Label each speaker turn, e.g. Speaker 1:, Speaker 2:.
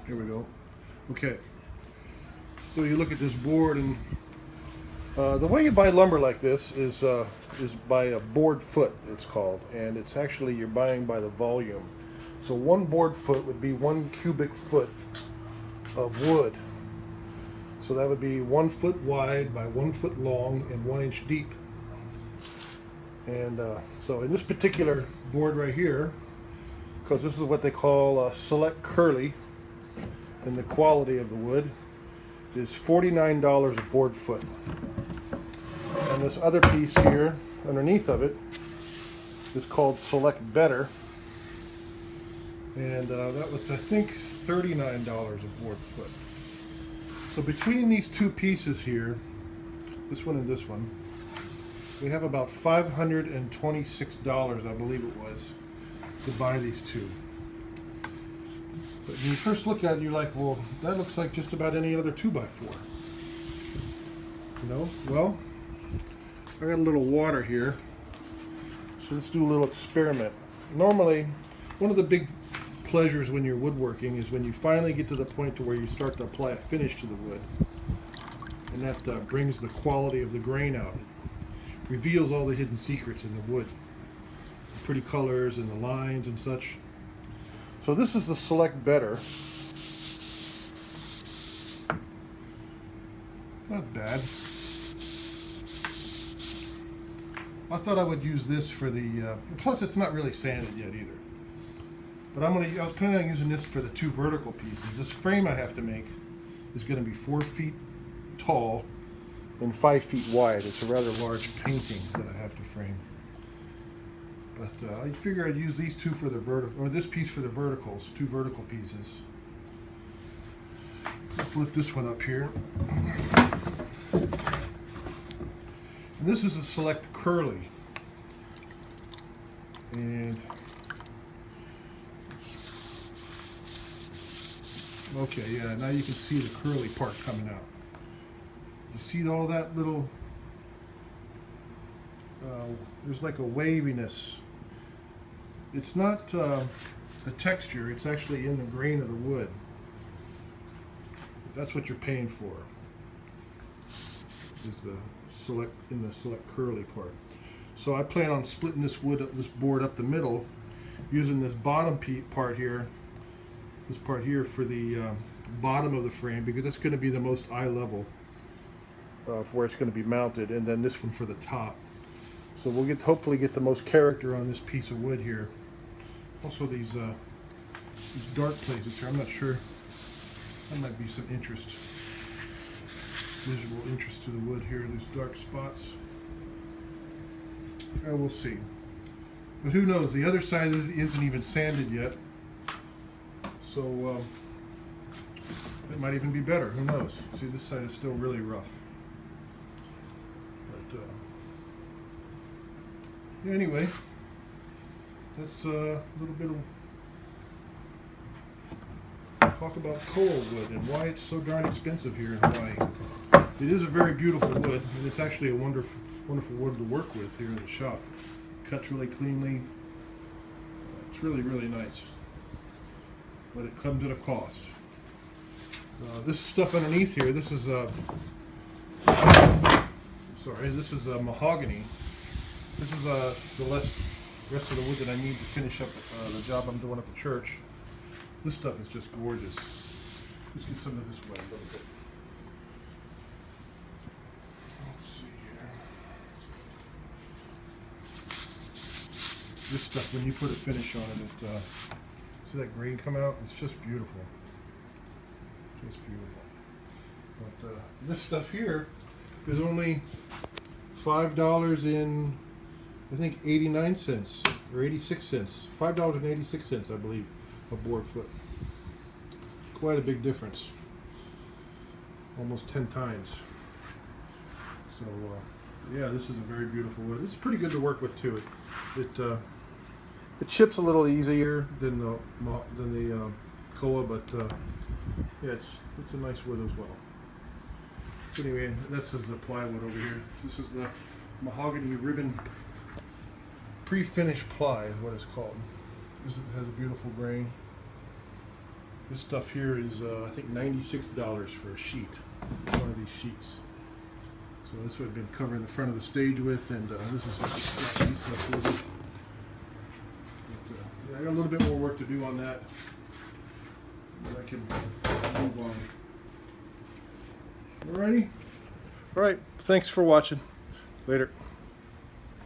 Speaker 1: Here we go. Okay. So you look at this board, and the way you buy lumber like this is by a board foot, it's called, and it's actually you're buying by the volume. So one board foot would be 1 cubic foot of wood. So that would be 1 foot wide by 1 foot long and 1 inch deep. And so in this particular board right here, because this is what they call select curly, and the quality of the wood is $49 a board foot. And this other piece here underneath of it is called select better, and that was, I think, $39 a board foot. So between these two pieces here, this one and this one, we have about $526, I believe it was, to buy these two. But when you first look at it, you're like, well, that looks like just about any other 2x4. You know? Well, I got a little water here, so let's do a little experiment. Normally, one of the big pleasures when you're woodworking is when you finally get to the point to where you start to apply a finish to the wood, and that brings the quality of the grain out. It reveals all the hidden secrets in the wood, the pretty colors and the lines and such. So this is the Select Better. Not bad. I thought I would use this for the, plus it's not really sanded yet either. But I was planning on using this for the 2 vertical pieces. This frame I have to make is going to be 4 feet tall and 5 feet wide. It's a rather large painting that I have to frame. But I figure I'd use these two for the vertical, or this piece for the verticals, 2 vertical pieces. Let's lift this one up here. And this is a Select Curly. And okay, yeah, now you can see the curly part coming out. You see all that little, there's like a waviness. It's not the texture, it's actually in the grain of the wood. That's what you're paying for, is the select curly part. So I plan on splitting this board up the middle, using this bottom part here, this part here for the bottom of the frame, because that's going to be the most eye level for where it's going to be mounted, and then this one for the top. So we'll hopefully get the most character on this piece of wood here. Also these dark places here, I'm not sure, that might be some interest, visual interest to the wood here, these dark spots. We'll see. But who knows, the other side isn't even sanded yet, so it might even be better, who knows. See, this side is still really rough. But anyway, that's a little bit of talk about Koa wood and why it's so darn expensive here in Hawaii. It is a very beautiful wood, and it's actually a wonderful wood to work with here in the shop. Cuts really cleanly. It's really, really nice. But it comes at a cost. This stuff underneath here, this is mahogany. This is the rest of the wood that I need to finish up the job I'm doing at the church. This stuff is just gorgeous. Let's get some of this wet a little bit. Let's see here. This stuff, when you put a finish on it, see that grain come out? It's just beautiful. Just beautiful. But this stuff here is only $5 in, I think, 89 cents or 86 cents. $5.86, I believe, a board foot. Quite a big difference. Almost 10 times. So yeah, this is a very beautiful wood. It's pretty good to work with too. It chips a little easier than the Koa, but yeah, it's a nice wood as well. Anyway, this is the plywood over here. This is the mahogany ribbon pre-finished ply is what it's called. This has a beautiful grain. This stuff here is, I think, $96 for a sheet, one of these sheets. So this would have been covering the front of the stage with, and this is just the stuff with it. But, yeah, I got a little bit more work to do on that, but I can move on. Alrighty? Alright, thanks for watching. Later.